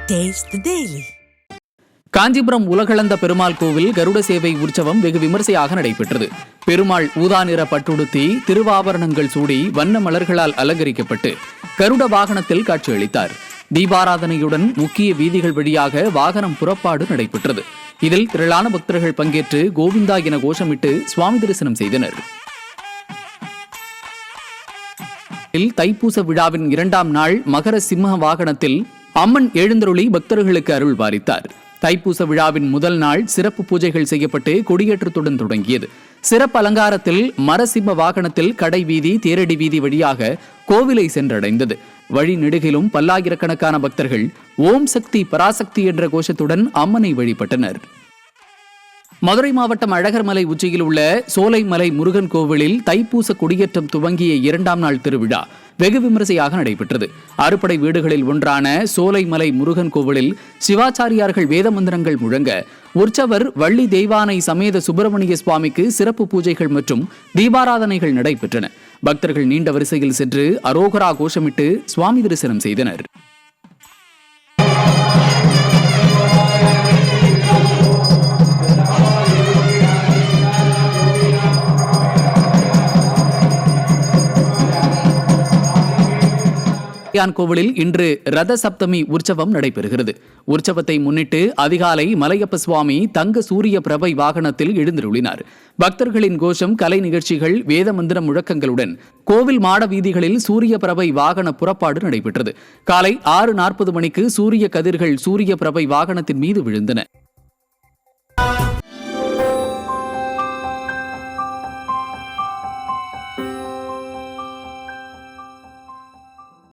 Taste the Daily. Kanchipuram உலகளந்த பெருமாள் கோவில் கருட சேவை உற்சவம் வெகு விமர்சையாக நடைபெற்றது. பெருமாள் ஊதா நிற பட்டுடுத்தி திருவாபரணங்கள் சூடி வண்ண மலர்களால் அலங்கரிக்கப்பட்டு கருட வாகனத்தில் காட்சியளித்தார். தீபாராதனையுடன் முக்கிய வீதிகள் வழியாக வாகனம் புறப்பாடு நடைபெற்றது. இதில் திரளான பக்தர்கள் பங்கேற்று கோவிந்தா என கோஷமிட்டு சுவாமி தரிசனம் செய்தனர். தைப்பூச விழாவின் 2ஆம் நாள் மகர சிம்ம வாகனத்தில் அம்மன் எழுந்தருளி பக்தர்களுக்கு அருள் பாலித்தார். தைப்பூச விழாவின் முதல் நாள் சிறப்பு பூஜைகள் செய்யப்பட்டு கொடியேற்றத்துடன் தொடங்கியது. சிறப்பு அலங்காரத்தில் மரசிம்ம வாகனத்தில் கடை வீதி தேரடி வீதி வழியாக கோவிலை சென்றடைந்தது. வழி நெடுகிலும் பல்லாயிரக்கணக்கான பக்தர்கள் ஓம் சக்தி பராசக்தி என்ற கோஷத்துடன் அம்மனை வழிபட்டனர். மதுரை மாவட்டம் அழகர்மலை உச்சியில் உள்ள சோலைமலை முருகன் கோவிலில் தைப்பூச கொடியேற்றம் துவங்கிய 2ஆம் நாள் திருவிழா வெகு விமரிசையாக நடைபெற்றது. அறுபடை வீடுகளில் ஒன்றான சோலைமலை முருகன் கோவிலில் சிவாச்சாரியார்கள் வேத மந்திரங்கள் முழங்க உற்சவர் வள்ளி தெய்வானை சமேத சுப்பிரமணிய சுவாமிக்கு சிறப்பு பூஜைகள் மற்றும் தீபாராதனைகள் நடைபெற்றன. பக்தர்கள் நீண்ட வரிசையில் சென்று அரோகரா கோஷமிட்டு சுவாமி தரிசனம் செய்தனர். கோவிலில் இன்று ரத சப்தமி உற்சவம் நடைபெறுகிறது. உற்சவத்தை முன்னிட்டு அதிகாலை மலையப்ப சுவாமி தங்க சூரிய பிரபை வாகனத்தில் எழுந்தருளினார். பக்தர்களின் கோஷம், கலை நிகழ்ச்சிகள், வேத மந்திர முழக்கங்களுடன் கோவில் மாட வீதிகளில் சூரிய பிரபை வாகன புறப்பாடு நடைபெற்றது. காலை 6:40 மணிக்கு சூரிய கதிர்கள் சூரிய பிரபை வாகனத்தின் மீது விழுந்தன.